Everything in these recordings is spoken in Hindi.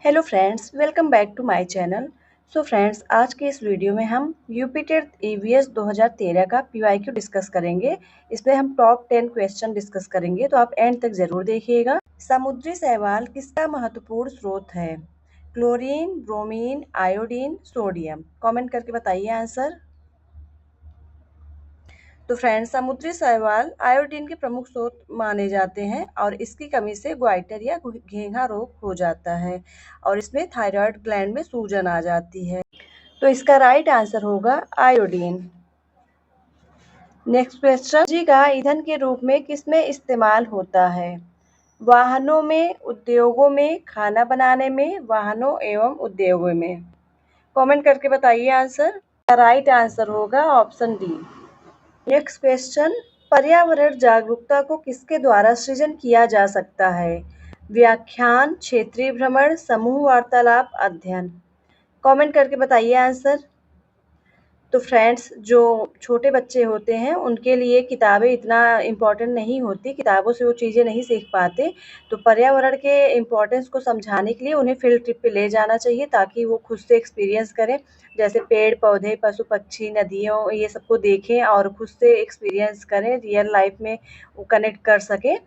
Hello friends, welcome back to my channel. So friends, आज के इस वीडियो में हम यूपी टेट ईवीएस 2013 का पीवाईक्यू डिस्कस करेंगे। इसमें हम टॉप 10 क्वेश्चन डिस्कस करेंगे, तो आप एंड तक जरूर देखिएगा। समुद्री शैवाल किसका महत्वपूर्ण स्रोत है? Chlorine, bromine, iodine, sodium. Comment करके बताइए आंसर। तो फ्रेंड्स, समुद्री शैवाल आयोडीन के प्रमुख स्रोत माने जाते हैं और इसकी कमी से ग्वाइटर या घेंघा रोग हो जाता है और इसमें थायराइड ग्लैंड में सूजन आ जाती है। तो इसका राइट आंसर होगा आयोडीन। नेक्स्ट क्वेश्चन, जी का ईंधन के रूप में किसमें इस्तेमाल होता है? वाहनों में, उद्योगों में, खाना बनाने में, वाहनों एवं उद्योगों में। कमेंट करके बताइए आंसर। राइट आंसर होगा ऑप्शन डी। नेक्स्ट क्वेश्चन, पर्यावरण जागरूकता को किसके द्वारा सृजन किया जा सकता है? व्याख्यान, क्षेत्रीय भ्रमण, समूह वार्तालाप, अध्ययन। कमेंट करके बताइए आंसर। तो फ्रेंड्स, जो छोटे बच्चे होते हैं उनके लिए किताबें इतना इम्पोर्टेंट नहीं होती, किताबों से वो चीज़ें नहीं सीख पाते। तो पर्यावरण के इम्पोर्टेंस को समझाने के लिए उन्हें फील्ड ट्रिप पे ले जाना चाहिए ताकि वो खुद से एक्सपीरियंस करें। जैसे पेड़ पौधे, पशु पक्षी, नदियों, ये सबको देखें और खुद से एक्सपीरियंस करें, रियल लाइफ में वो कनेक्ट कर सकें।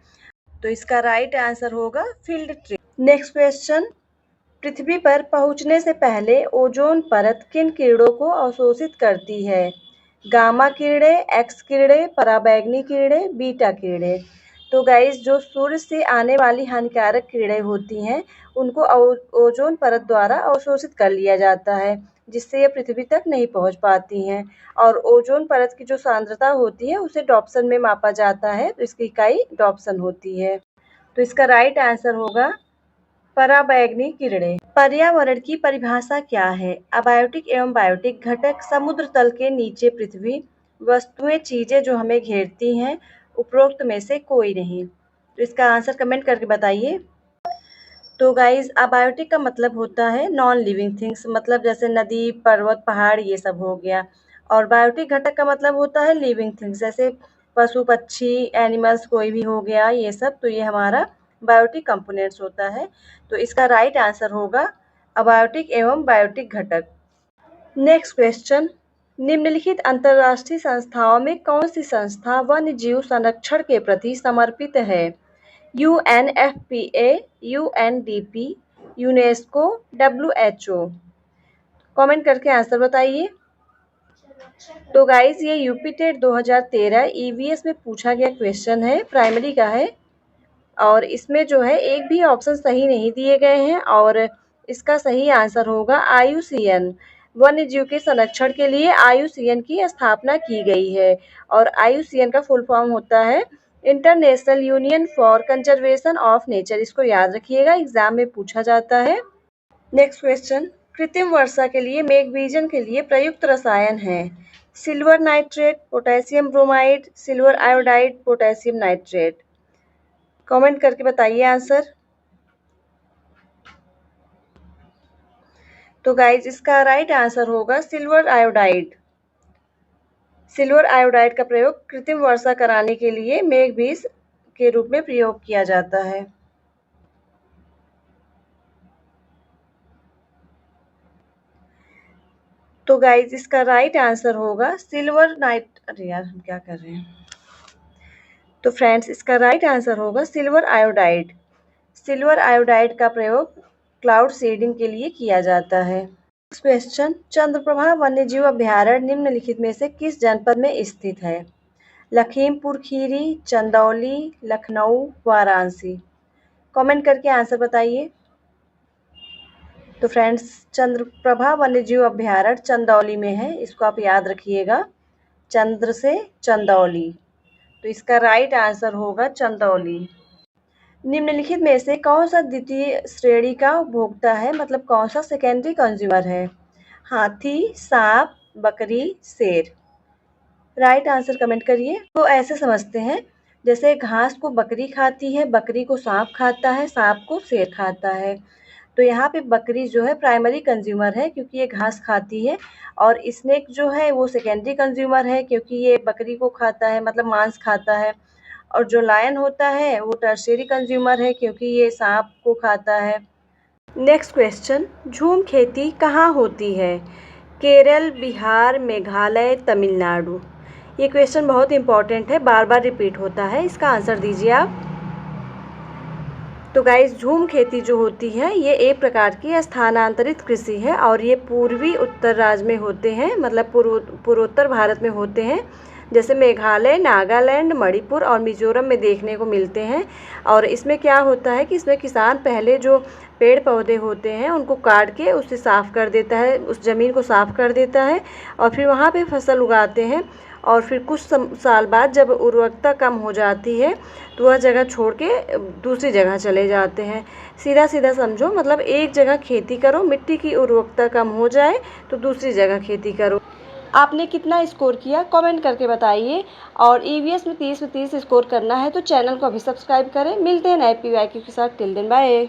तो इसका राइट आंसर होगा फील्ड ट्रिप। नेक्स्ट क्वेश्चन, पृथ्वी पर पहुंचने से पहले ओजोन परत किन किरणों को अवशोषित करती है? गामा किरणें, एक्स किरणें, पराबैंगनी किरणें, बीटा किरणें। तो गाइस, जो सूर्य से आने वाली हानिकारक किरणें होती हैं उनको ओजोन परत द्वारा अवशोषित कर लिया जाता है, जिससे ये पृथ्वी तक नहीं पहुंच पाती हैं। और ओजोन परत की जो सांद्रता होती है उसे डॉप्सन में मापा जाता है, तो इसकी इकाई डॉप्सन होती है। तो इसका राइट आंसर होगा पराबैंगनी किरणें। पर्यावरण की परिभाषा क्या है? अबायोटिक एवं बायोटिक घटक, समुद्र तल के नीचे पृथ्वी, वस्तुएं, चीजें जो हमें घेरती हैं, उपरोक्त में से कोई नहीं। तो इसका आंसर कमेंट करके बताइए। तो गाइज, अबायोटिक का मतलब होता है नॉन लिविंग थिंग्स, मतलब जैसे नदी, पर्वत, पहाड़, ये सब हो गया। और बायोटिक घटक का मतलब होता है लिविंग थिंग्स, जैसे पशु पक्षी, एनिमल्स, कोई भी हो गया ये सब। तो ये हमारा बायोटिक कंपोनेंट्स होता है। तो इसका राइट आंसर होगा अबायोटिक एवं बायोटिक घटक। नेक्स्ट क्वेश्चन, निम्नलिखित अंतर्राष्ट्रीय संस्थाओं में कौन सी संस्था वन्य जीव संरक्षण के प्रति समर्पित है? UNFPA, UNDP, UNESCO, WHO। Comment करके आंसर बताइए। तो गाइज, ये यूपी टेट 2013 ईवीएस में पूछा गया क्वेश्चन है, प्राइमरी का है। और इसमें जो है एक भी ऑप्शन सही नहीं दिए गए हैं और इसका सही आंसर होगा IUCN। वन्य जीव के संरक्षण के लिए IUCN की स्थापना की गई है और IUCN का फुल फॉर्म होता है international union for conservation of nature. इसको याद रखिएगा, एग्जाम में पूछा जाता है। नेक्स्ट क्वेश्चन, कृत्रिम वर्षा के लिए मेघबीजन के लिए प्रयुक्त रसायन है? Silver nitrate, potassium bromide, silver iodide, potassium nitrate. Comment करके बताइए आंसर। तो गाइज, इसका राइट आंसर होगा सिल्वर आयोडाइड। सिल्वर आयोडाइड का प्रयोग कृत्रिम वर्षा कराने के लिए मेघबीज के रूप में प्रयोग किया जाता है। तो गाइज, इसका राइट आंसर होगा सिल्वर नाइट। अरे यार, हम क्या कर रहे हैं। तो फ्रेंड्स, इसका राइट आंसर होगा सिल्वर आयोडाइड। सिल्वर आयोडाइड का प्रयोग क्लाउड सीडिंग के लिए किया जाता है। नेक्स्ट क्वेश्चन, चंद्रप्रभा वन्यजीव अभयारण्य निम्नलिखित में से किस जनपद में स्थित है? लखीमपुर खीरी, चंदौली, लखनऊ, वाराणसी। कमेंट करके आंसर बताइए। तो फ्रेंड्स, चंद्रप्रभा वन्यजीव अभयारण्य चंदौली में है, इसको आप याद रखिएगा, चंद्र से चंदौली। तो इसका राइट आंसर होगा चंदौली। निम्नलिखित में से कौन सा द्वितीय श्रेणी का उपभोक्ता है, मतलब कौन सा सेकेंडरी कंज्यूमर है? हाथी, सांप, बकरी, शेर। राइट आंसर कमेंट करिए। तो ऐसे समझते हैं, जैसे घास को बकरी खाती है, बकरी को सांप खाता है, सांप को शेर खाता है। तो यहाँ पे बकरी जो है प्राइमरी कंज्यूमर है क्योंकि ये घास खाती है, और स्नेक जो है वो सेकेंडरी कंज्यूमर है क्योंकि ये बकरी को खाता है, मतलब मांस खाता है। और जो लायन होता है वो टर्शियरी कंज्यूमर है क्योंकि ये सांप को खाता है। नेक्स्ट क्वेश्चन, झूम खेती कहाँ होती है? केरल, बिहार, मेघालय, तमिलनाडु। ये क्वेश्चन बहुत इंपॉर्टेंट है, बार बार रिपीट होता है, इसका आंसर दीजिए आप। तो गाइस, झूम खेती जो होती है ये एक प्रकार की स्थानांतरित कृषि है और ये पूर्वी उत्तर राज्य में होते हैं, मतलब पूर्वोत्तर भारत में होते हैं, जैसे मेघालय, नागालैंड, मणिपुर और मिजोरम में देखने को मिलते हैं। और इसमें क्या होता है कि इसमें किसान पहले जो पेड़ पौधे होते हैं उनको काट के उसे साफ़ कर देता है, उस ज़मीन को साफ़ कर देता है और फिर वहाँ पे फसल उगाते हैं। और फिर कुछ साल बाद जब उर्वरकता कम हो जाती है तो वह जगह छोड़ के दूसरी जगह चले जाते हैं। सीधा सीधा समझो, मतलब एक जगह खेती करो, मिट्टी की उर्वरकता कम हो जाए तो दूसरी जगह खेती करो। आपने कितना स्कोर किया कमेंट करके बताइए। और ईवीएस में 30 में 30 स्कोर करना है तो चैनल को अभी सब्सक्राइब करें। मिलते हैं नए PYQ के साथ। Till then bye.